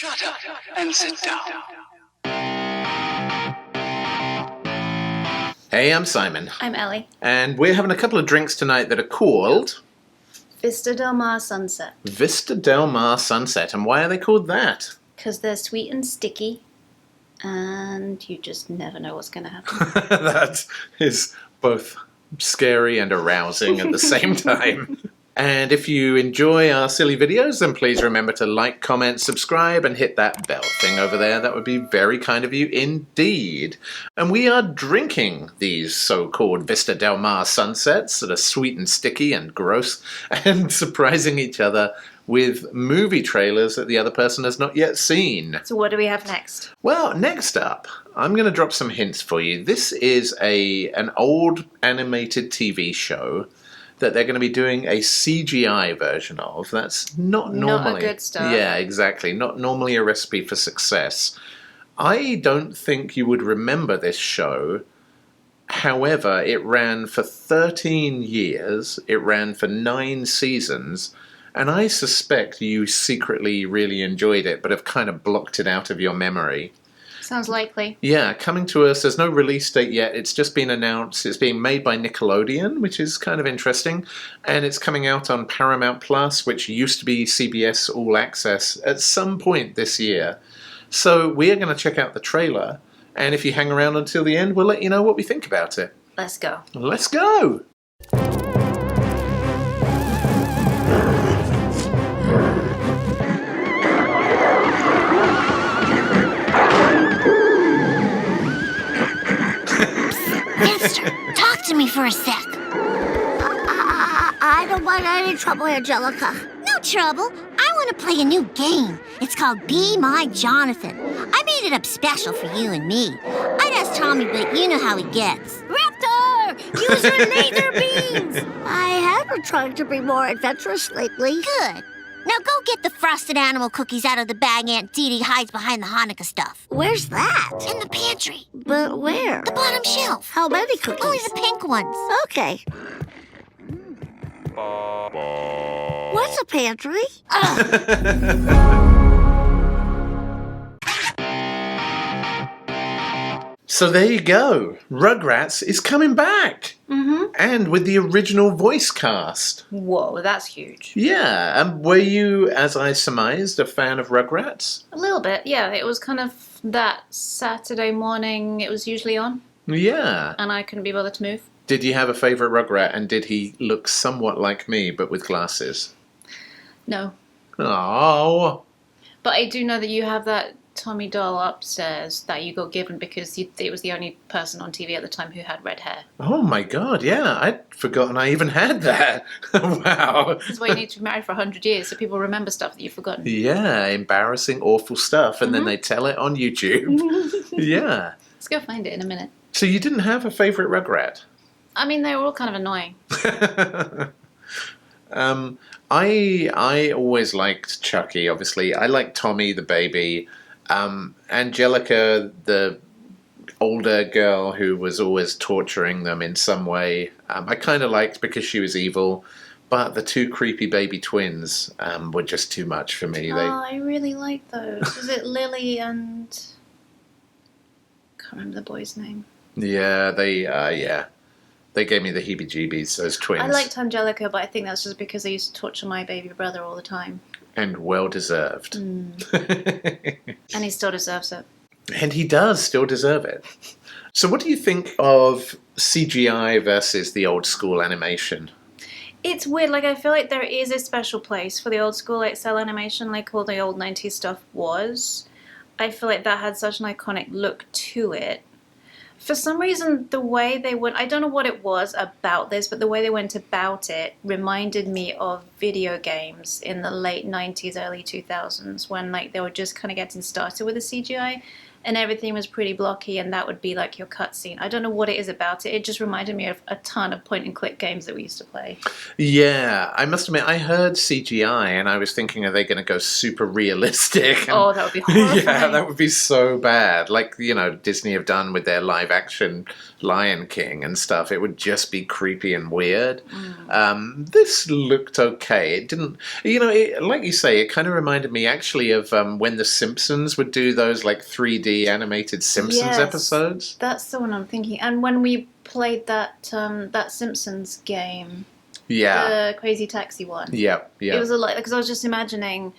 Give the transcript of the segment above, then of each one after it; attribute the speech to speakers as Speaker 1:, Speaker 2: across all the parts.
Speaker 1: Shut up and sit down.
Speaker 2: Hey, I'm Simon.
Speaker 3: I'm Ellie.
Speaker 2: And we're having a couple of drinks tonight that are called
Speaker 3: Vista Del Mar Sunset.
Speaker 2: Vista Del Mar Sunset. And why are they called that?
Speaker 3: Because they're sweet and sticky, and you just never know what's going to happen.
Speaker 2: That is both scary and arousing at the same time. And if you enjoy our silly videos, then please remember to like, comment, subscribe, and hit that bell thing over there. That would be very kind of you indeed. And we are drinking these so-called Vista Del Mar Sunsets that are sweet and sticky and gross, and surprising each other with movie trailers that the other person has not yet seen.
Speaker 3: So what do we have next?
Speaker 2: Well, next up, I'm going to drop some hints for you. This is an old animated TV show that they're going to be doing a CGI version of. That's not normally...
Speaker 3: Not a good start.
Speaker 2: Yeah, exactly. Not normally a recipe for success. I don't think you would remember this show. However, it ran for 13 years. It ran for 9 seasons. And I suspect you secretly really enjoyed it, but have kind of blocked it out of your memory.
Speaker 3: Sounds likely.
Speaker 2: Yeah, coming to us. There's no release date yet. It's just been announced. It's being made by Nickelodeon, which is kind of interesting. And it's coming out on Paramount Plus, which used to be CBS All Access at some point this year. So we're going to check out the trailer. And if you hang around until the end, we'll let you know what we think about it.
Speaker 3: Let's go.
Speaker 2: Let's go!
Speaker 4: Talk to me for a sec.
Speaker 5: I don't want any trouble, Angelica.
Speaker 4: No trouble. I want to play a new game. It's called Be My Jonathan. I made it up special for you and me. I'd ask Tommy, but you know how he gets. Raptor! Use your laser beams!
Speaker 5: I have been trying to be more adventurous lately.
Speaker 4: Good. Now go get the frosted animal cookies out of the bag Aunt Didi hides behind the Hanukkah stuff.
Speaker 5: Where's that?
Speaker 4: In the pantry.
Speaker 5: But where?
Speaker 4: The bottom shelf.
Speaker 5: How many cookies?
Speaker 4: Only the pink ones.
Speaker 5: Okay. What's a pantry?
Speaker 2: So there you go. Rugrats is coming back.
Speaker 3: Mm-hmm.
Speaker 2: And with the original voice cast.
Speaker 3: Whoa, that's huge.
Speaker 2: Yeah. And were you, as I surmised, a fan of Rugrats?
Speaker 3: A little bit, yeah. It was kind of that Saturday morning it was usually on.
Speaker 2: Yeah.
Speaker 3: And I couldn't be bothered to move.
Speaker 2: Did you have a favourite Rugrat, and did he look somewhat like me, but with glasses?
Speaker 3: No.
Speaker 2: Oh.
Speaker 3: But I do know that you have that Tommy doll upstairs that you got given because it was the only person on TV at the time who had red hair.
Speaker 2: Oh my god, yeah. I'd forgotten I even had that. Wow.
Speaker 3: This is why you need to be married for 100 years, so people remember stuff that you've forgotten.
Speaker 2: Yeah, embarrassing, awful stuff, and then they tell it on YouTube. Yeah.
Speaker 3: Let's go find it in a minute.
Speaker 2: So you didn't have a favourite Rugrat?
Speaker 3: I mean, they were all kind of annoying.
Speaker 2: I always liked Chuckie, obviously. I liked Tommy, the baby. Angelica, the older girl who was always torturing them in some way. I kind of liked because she was evil. But the 2 creepy baby twins were just too much for me.
Speaker 3: I really like those. Was it Lily and... can't remember the boy's name.
Speaker 2: Yeah, they gave me the heebie-jeebies, those twins.
Speaker 3: I liked Angelica, but I think that's just because they used to torture my baby brother all the time.
Speaker 2: And well-deserved.
Speaker 3: And he still deserves it.
Speaker 2: And he does still deserve it. So what do you think of CGI versus the old-school animation?
Speaker 3: It's weird, like I feel like there is a special place for the old school like cell animation, like all the old 90s stuff was. I feel like that had such an iconic look to it. For some reason, the way they went, I don't know what it was about this, but the way they went about it reminded me of video games in the late 90s, early 2000s, when like they were just kind of getting started with the CGI. and everything was pretty blocky, and that would be like your cutscene. I don't know what it is about it. It just reminded me of a ton of point-and-click games that we used to play.
Speaker 2: Yeah, I must admit, I heard CGI, and I was thinking, are they going to go super realistic? And,
Speaker 3: Oh, that would be horrifying.
Speaker 2: yeah, that would be so bad. Like, you know, Disney have done with their live-action Lion King and stuff. It would just be creepy and weird. This looked okay. It didn't, you know, like you say, it kind of reminded me actually of when The Simpsons would do those like 3D animated Simpsons
Speaker 3: Yes,
Speaker 2: episodes.
Speaker 3: That's the one I'm thinking. And when we played that Simpsons game,
Speaker 2: Yeah.
Speaker 3: the Crazy Taxi one,
Speaker 2: Yep.
Speaker 3: it was a lot, because I was just imagining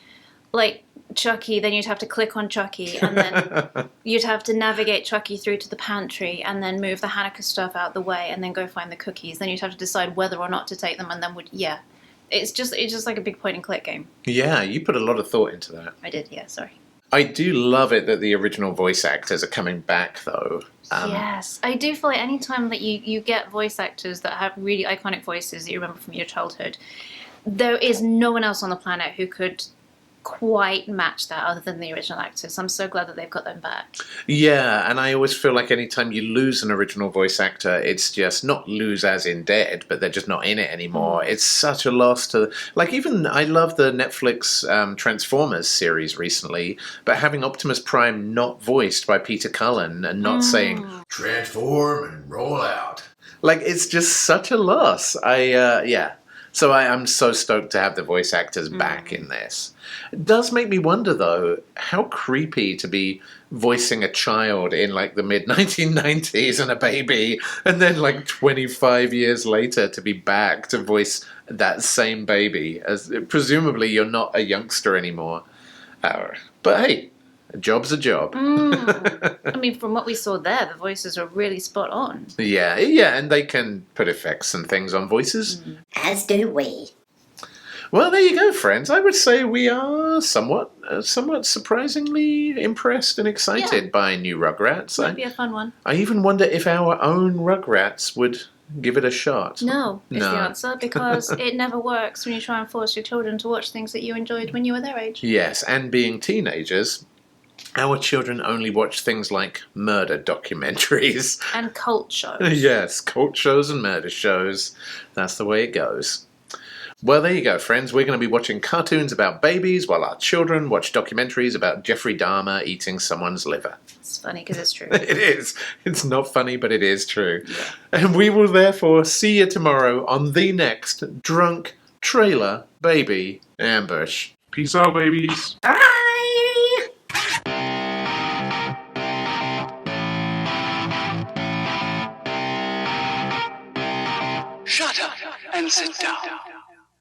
Speaker 3: like Chuckie, then you'd have to click on Chuckie, and then you'd have to navigate Chuckie through to the pantry, and then move the Hanukkah stuff out the way, and then go find the cookies. Then you'd have to decide whether or not to take them, and then it's just like a big point and click game.
Speaker 2: Yeah, you put a lot of thought into that.
Speaker 3: I did, yeah, sorry.
Speaker 2: I do love it that the original voice actors are coming back, though.
Speaker 3: Yes, I do feel like any time that you get voice actors that have really iconic voices that you remember from your childhood, there is no one else on the planet who could quite match that other than the original actors. I'm so glad that they've got them back.
Speaker 2: Yeah, and I always feel like anytime you lose an original voice actor, it's just not lose as in dead, but they're just not in it anymore. It's such a loss to... Like, even I love the Netflix Transformers series recently, but having Optimus Prime not voiced by Peter Cullen and not saying, transform and roll out. Like, it's just such a loss. So I'm so stoked to have the voice actors back in this. It does make me wonder, though, how creepy to be voicing a child in, like, the mid-1990s and a baby, and then, like, 25 years later to be back to voice that same baby, as presumably you're not a youngster anymore. But hey, a job's a job.
Speaker 3: I mean, from what we saw there, the voices are really spot on.
Speaker 2: Yeah, and they can put effects and things on voices.
Speaker 5: As do we.
Speaker 2: Well, there you go, friends. I would say we are somewhat surprisingly impressed and excited by new Rugrats.
Speaker 3: Might be a fun one.
Speaker 2: I even wonder if our own Rugrats would give it a shot.
Speaker 3: No, is
Speaker 2: No.
Speaker 3: the answer, because it never works when you try and force your children to watch things that you enjoyed when you were their age.
Speaker 2: Yes, and being teenagers, our children only watch things like murder documentaries.
Speaker 3: And cult shows.
Speaker 2: Yes, cult shows and murder shows. That's the way it goes. Well, there you go, friends. We're going to be watching cartoons about babies while our children watch documentaries about Jeffrey Dahmer eating someone's liver.
Speaker 3: It's funny because it's true.
Speaker 2: It is. It's not funny, but it is true. Yeah. And we will therefore see you tomorrow on the next Drunk Trailer Baby Ambush.
Speaker 6: Peace out, babies.
Speaker 1: Shut up and sit down.